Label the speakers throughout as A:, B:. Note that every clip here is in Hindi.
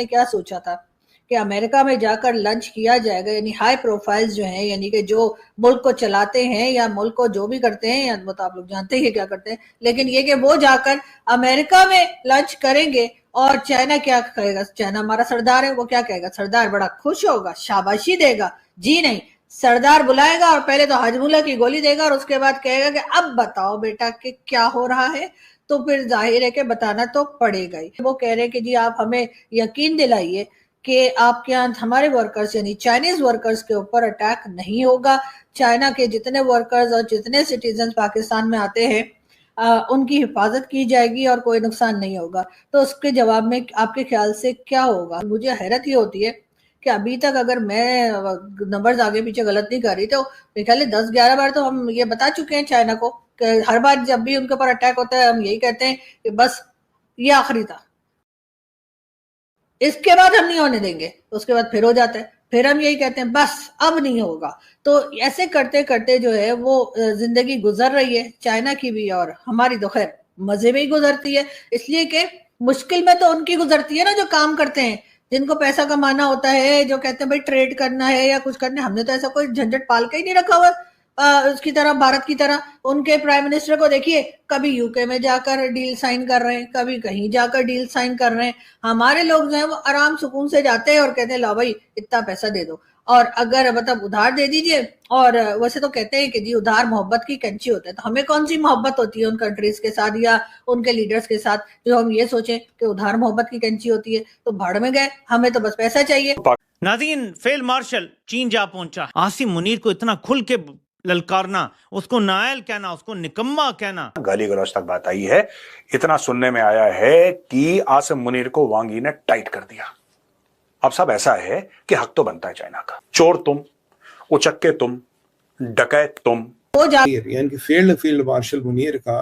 A: क्या सोचा था कि अमेरिका में जाकर लंच किया जाएगा, यानी हाई प्रोफाइल्स जो हैं, यानी कि जो मुल्क को चलाते हैं या मुल्क को जो भी करते हैं, या वो तो आप लोग जानते ही क्या करते हैं, लेकिन ये कि वो जाकर अमेरिका में लंच करेंगे और चाइना क्या कहेगा? चाइना हमारा सरदार है, वो क्या कहेगा? सरदार बड़ा खुश होगा, शाबाशी देगा? जी नहीं, सरदार बुलाएगा और पहले तो हजमुल्ला की गोली देगा और उसके बाद कहेगा कि अब बताओ बेटा कि क्या हो रहा है। तो फिर जाहिर है कि बताना तो पड़ेगा ही। वो कह रहे हैं कि जी आप हमें यकीन दिलाइए कि आपके यहाँ हमारे वर्कर्स यानी चाइनीज वर्कर्स के ऊपर अटैक नहीं होगा। चाइना के जितने वर्कर्स और जितने सिटीजन पाकिस्तान में आते हैं उनकी हिफाजत की जाएगी और कोई नुकसान नहीं होगा। तो उसके जवाब में आपके ख्याल से क्या होगा? मुझे हैरत ये होती है कि अभी तक अगर मैं नंबर्स आगे पीछे गलत नहीं कर रही तो मेरे ख्याल 10-11 बार तो हम ये बता चुके हैं चाइना को कि हर बार जब भी उनके ऊपर अटैक होता है हम यही कहते हैं कि बस ये आखिरी था, इसके बाद हम नहीं होने देंगे। उसके बाद फिर हो जाता है, फिर हम यही कहते हैं बस अब नहीं होगा। तो ऐसे करते करते जो है वो जिंदगी गुजर रही है चाइना की भी, और हमारी तो खैर मजे में ही गुजरती है, इसलिए कि मुश्किल में तो उनकी गुजरती है ना जो काम करते हैं, जिनको पैसा कमाना होता है, जो कहते हैं भाई ट्रेड करना है या कुछ करना है। हमने तो ऐसा कोई झंझट पाल के ही नहीं रखा हुआ उसकी तरह, भारत की तरह। उनके प्राइम मिनिस्टर को देखिए, कभी यूके में जाकर डील साइन कर रहे हैं, कभी कहीं जाकर डील साइन कर रहे हैं। हमारे लोग जो है वो आराम सुकून से जाते हैं और कहते हैं ला भाई इतना पैसा दे दो, और अगर मतलब उधार दे दीजिए। और वैसे तो कहते हैं कि जी उधार मोहब्बत की कैंची होता है, तो हमें कौन सी मोहब्बत होती है उन कंट्रीज के साथ या उनके लीडर्स के साथ जो हम ये सोचें कि उधार मोहब्बत की कैंची होती है? तो भाड़ में गए, हमें तो बस पैसा चाहिए।
B: नाज़रीन, फील्ड मार्शल चीन जा पहुंचा। आसिम मुनीर को इतना खुल के ललकारना, उसको नायल कहना, उसको निकम्मा कहना,
C: गाली गलौज तक बात आई है। इतना सुनने में आया है कि आसिम मुनीर को वांग यी ने टाइट कर दिया। अब सब ऐसा है कि हक तो बनता है चाइना का। चोर तुम, उचक्के तुम, डकैत तुम।
D: यानी कि फील्ड मार्शल मुनीर का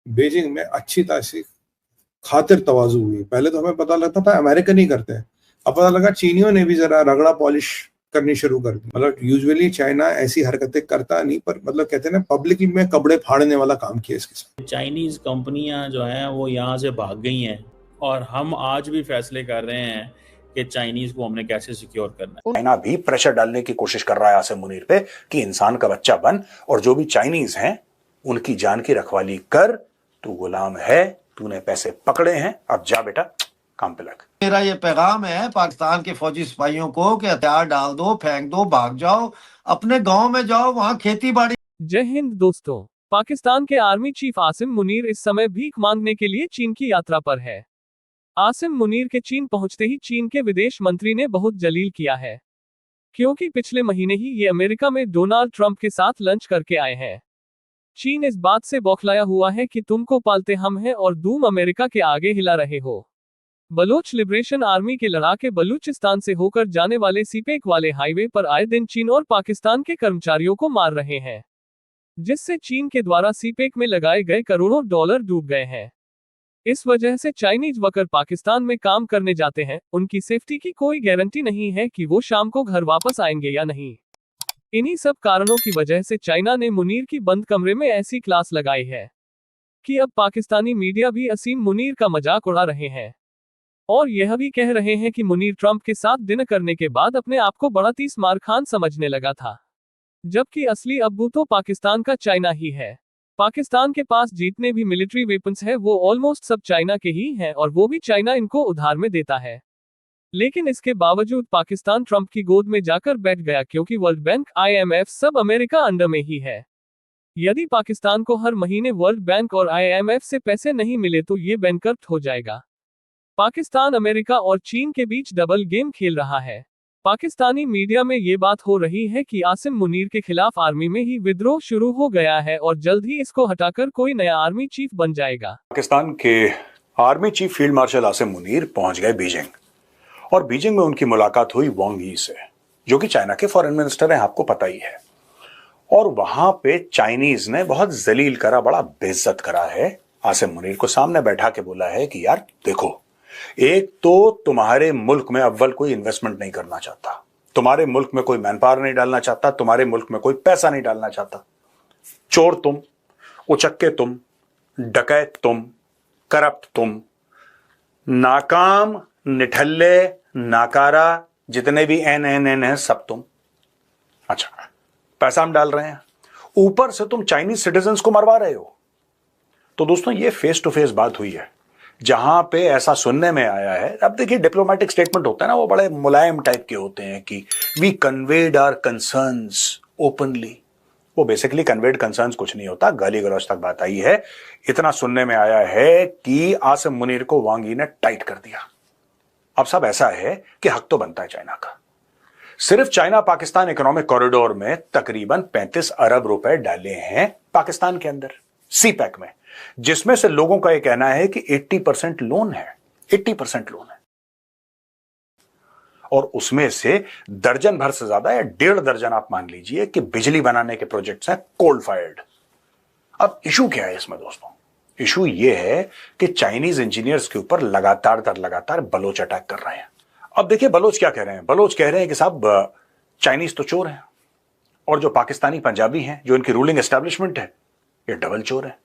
D: बीजिंग में अच्छी तरह से खातिर तवाजु हुई। पहले तो हमें पता लगता था अमेरिकन ही करते हैं, अब पता लगा चीनियों ने भी जरा रगड़ा पॉलिश करनी शुरू कर दी। मतलब यूजुअली चाइना ऐसी हरकतें करता नहीं, पर मतलब कहते हैं ना पब्लिक में कपड़े फाड़ने वाला काम किया इसके साथ।
E: चाइनीज कंपनियां जो हैं वो यहाँ से भाग गई हैं और हम आज भी फैसले कर रहे हैं कि चाइनीज को हमने कैसे सिक्योर करना है।
C: चाइना भी प्रेशर डालने की कोशिश कर रहा है आसिम मुनीर पे कि इंसान का बच्चा बन और जो भी चाइनीज हैं उनकी जान की रखवाली कर। तू गुलाम है, तूने पैसे पकड़े हैं, अब जा बेटा काम पे लग।
F: मेरा ये पैगाम है पाकिस्तान के फौजी सिपाहियों को कि हथियार डाल दो, फेंक दो, भाग जाओ, अपने गांव में जाओ, वहां खेती बाड़ी।
G: जय हिंद दोस्तों, पाकिस्तान के आर्मी चीफ आसिम मुनीर इस समय भीख मांगने के लिए चीन की यात्रा पर है। आसिम मुनीर के चीन पहुंचते ही चीन के विदेश मंत्री ने बहुत जलील किया है, क्योंकि पिछले महीने ही ये अमेरिका में डोनाल्ड ट्रंप के साथ लंच करके आए हैं। चीन इस बात से बौखलाया हुआ है कि तुमको पालते हम हैं और तुम अमेरिका के आगे हिला रहे हो। बलोच लिबरेशन आर्मी के लड़ाके बलूचिस्तान से होकर जाने वाले सीपेक वाले हाईवे पर आए दिन चीन और पाकिस्तान के कर्मचारियों को मार रहे हैं, जिससे चीन के द्वारा सीपेक में लगाए गए करोड़ों डॉलर डूब गए हैं। इस वजह से चाइनीज वर्कर पाकिस्तान में काम करने जाते हैं, उनकी सेफ्टी की कोई गारंटी नहीं है कि वो शाम को घर वापस आएंगे या नहीं। इन्हीं सब कारणों की वजह से चाइना ने मुनीर की बंद कमरे में ऐसी क्लास लगाई है कि अब पाकिस्तानी मीडिया भी आसिम मुनीर का मजाक उड़ा रहे हैं और यह भी कह रहे हैं कि मुनीर ट्रंप के साथ डिनर करने के बाद अपने आप को बड़ा तीस मार खान समझने लगा था, जबकि असली अब्बू तो पाकिस्तान का चाइना ही है। पाकिस्तान के पास जितने भी मिलिट्री वेपन्स है वो ऑलमोस्ट सब चाइना के ही हैं और वो भी चाइना इनको उधार में देता है। लेकिन इसके बावजूद पाकिस्तान ट्रंप की गोद में जाकर बैठ गया, क्योंकि वर्ल्ड बैंक, IMF सब अमेरिका अंडर में ही है। यदि पाकिस्तान को हर महीने वर्ल्ड बैंक और IMF से पैसे नहीं मिले तो ये बैंकरप्ट हो जाएगा। पाकिस्तान अमेरिका और चीन के बीच डबल गेम खेल रहा है। पाकिस्तानी मीडिया में ये बात हो रही है कि आसिम मुनीर के खिलाफ आर्मी में ही विद्रोह शुरू हो गया है और जल्द ही इसको हटाकर कोई नया आर्मी चीफ बन जाएगा।
C: पाकिस्तान के army chief field marshal Asim Munir पहुंच गए बीजिंग, और बीजिंग में उनकी मुलाकात हुई वांग यी से, जो कि चाइना के फॉरेन मिनिस्टर हैं, आपको पता ही है। और वहां पे चाइनीज ने बहुत जलील करा, बड़ा बेइज्जत करा है। आसिम मुनीर को सामने बैठा के बोला है कि यार देखो, एक तो तुम्हारे मुल्क में अव्वल कोई इन्वेस्टमेंट नहीं करना चाहता, तुम्हारे मुल्क में कोई मैन पावर नहीं डालना चाहता, तुम्हारे मुल्क में कोई पैसा नहीं डालना चाहता। चोर तुम, उचक्के तुम, डकैत तुम, करप्ट तुम, नाकाम निठल्ले, नाकारा, जितने भी एन है सब तुम। अच्छा, पैसा हम डाल रहे हैं, ऊपर से तुम चाइनीज सिटीजन्स को मरवा रहे हो। तो दोस्तों ये फेस टू फेस बात हुई है, जहां पे ऐसा सुनने में आया है। अब देखिए डिप्लोमेटिक स्टेटमेंट होता है ना, वो बड़े मुलायम टाइप के होते हैं कि we conveyed our concerns openly. वो बेसिकली कन्वेड कंसर्न्स कुछ नहीं होता, गाली गलौज तक बात आई है। इतना सुनने में आया है कि आसिम मुनीर को वांग यी ने टाइट कर दिया। अब सब ऐसा है कि हक तो बनता है चाइना का। सिर्फ चाइना पाकिस्तान इकोनॉमिक कॉरिडोर में तकरीबन 35 अरब रुपए डाले हैं पाकिस्तान के अंदर सीपैक में, जिसमें से लोगों का यह कहना है कि 80% लोन है, 80% लोन है। और उसमें से दर्जन भर से ज्यादा या 1.5 दर्जन आप मान लीजिए कि बिजली बनाने के प्रोजेक्ट्स हैं कोल फायर्ड। अब इशू क्या है इसमें दोस्तों? इशू यह है कि चाइनीज इंजीनियर्स के ऊपर लगातार बलोच अटैक कर रहे हैं। अब देखिए बलोच क्या कह रहे हैं। बलोच कह रहे हैं कि साहब चाइनीज तो चोर हैं, और जो पाकिस्तानी पंजाबी हैं, जो इनकी रूलिंग एस्टेब्लिशमेंट है, ये डबल चोर है।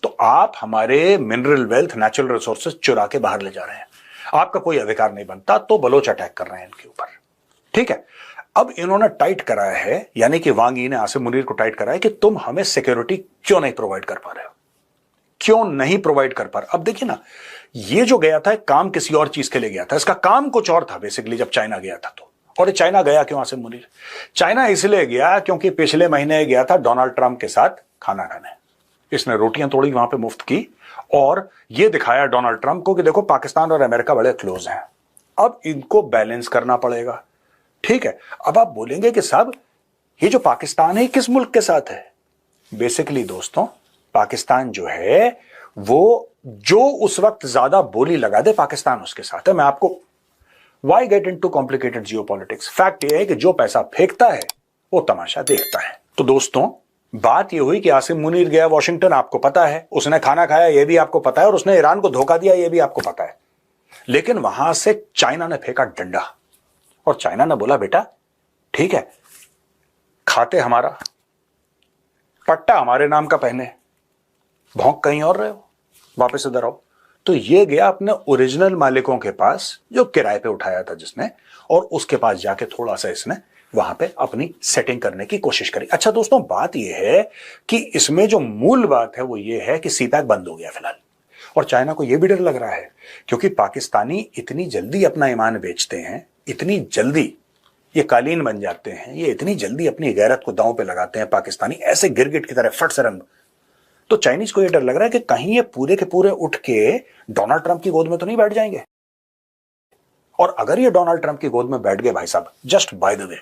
C: तो आप हमारे मिनरल वेल्थ, नेचुरल रिसोर्सेज चुरा के बाहर ले जा रहे हैं, आपका कोई अधिकार नहीं बनता। तो बलोच अटैक कर रहे हैं इनके ऊपर। ठीक है, अब इन्होंने टाइट कराया है, यानी कि वांग यी ने आसिम मुनीर को टाइट कराया कि तुम हमें सिक्योरिटी क्यों नहीं प्रोवाइड कर पा रहे हो, क्यों नहीं प्रोवाइड कर पा रहे। अब देखिए ना, ये जो गया था काम किसी और चीज के लिए गया था, इसका काम कुछ और था बेसिकली जब चाइना गया था। तो और चाइना गया क्यों आसिम मुनीर? चाइना इसलिए गया क्योंकि पिछले महीने गया था डोनाल्ड ट्रंप के साथ खाना खाने। इसने रोटियां तोड़ी वहां पे मुफ्त की, और यह दिखाया डोनाल्ड ट्रंप को कि देखो पाकिस्तान और अमेरिका बड़े क्लोज हैं, अब इनको बैलेंस करना पड़ेगा। ठीक है, अब आप बोलेंगे कि साहब ये जो पाकिस्तान है किस मुल्क के साथ है? बेसिकली दोस्तों पाकिस्तान जो है वो जो उस वक्त ज्यादा बोली लगा दे पाकिस्तान उसके साथ है। मैं आपको why get into complicated geopolitics, fact यह है कि जो पैसा फेंकता है वो तमाशा देखता है। तो दोस्तों बात यह हुई कि आसिम मुनीर गया वॉशिंगटन, आपको पता है, उसने खाना खाया यह भी आपको पता है, और उसने ईरान को धोखा दिया यह भी आपको पता है। लेकिन वहां से चाइना ने फेंका डंडा, और चाइना ने बोला बेटा ठीक है, खाते हमारा, पट्टा हमारे नाम का पहने, भौंक कहीं और रहे हो, वापस इधर आओ। तो ये गया अपने ओरिजिनल मालिकों के पास जो किराए पे उठाया था जिसने, और उसके पास जाके थोड़ा सा इसने वहां पे अपनी सेटिंग करने की कोशिश करी। अच्छा दोस्तों बात यह है कि इसमें जो मूल बात है वो ये है कि सीपैक बंद हो गया फिलहाल, और चाइना को यह भी डर लग रहा है क्योंकि पाकिस्तानी इतनी जल्दी अपना ईमान बेचते हैं, इतनी जल्दी ये कालीन बन जाते हैं, ये इतनी जल्दी अपनी गैरत को दांव पे लगाते हैं पाकिस्तानी, ऐसे गिरगिट की तरह फट से रंग। तो चाइनीज को यह डर लग रहा है कि कहीं ये पूरे के पूरे उठ के डोनाल्ड ट्रंप की गोद में तो नहीं बैठ जाएंगे। और अगर ये डोनाल्ड ट्रंप की गोद में बैठ गए भाई साहब, जस्ट बाय द वे,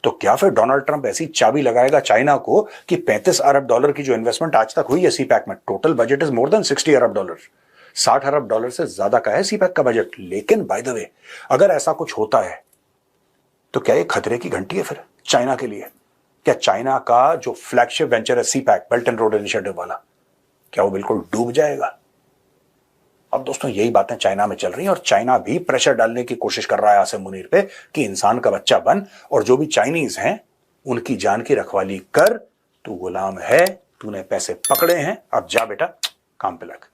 C: तो क्या फिर डोनाल्ड ट्रंप ऐसी चाबी लगाएगा चाइना को कि 35 अरब डॉलर की जो इन्वेस्टमेंट आज तक हुई है सीपैक में, total budget is more than 60 Arab dollar, 60 Arab dollar से ज्यादा का है सीपैक का बजट। लेकिन बाय द वे अगर ऐसा कुछ होता है तो क्या ये खतरे की घंटी है फिर चाइना के लिए? क्या चाइना का जो फ्लैगशिप वेंचर है CPEC, belt and road initiative वाला, क्या वो बिल्कुल डूब जाएगा? अब दोस्तों यही बातें चाइना में चल रही हैं, और चाइना भी प्रेशर डालने की कोशिश कर रहा है आसिम मुनीर पे कि इंसान का बच्चा बन, और जो भी चाइनीज हैं उनकी जान की रखवाली कर, तू गुलाम है, तूने पैसे पकड़े हैं, अब जा बेटा काम पे लग।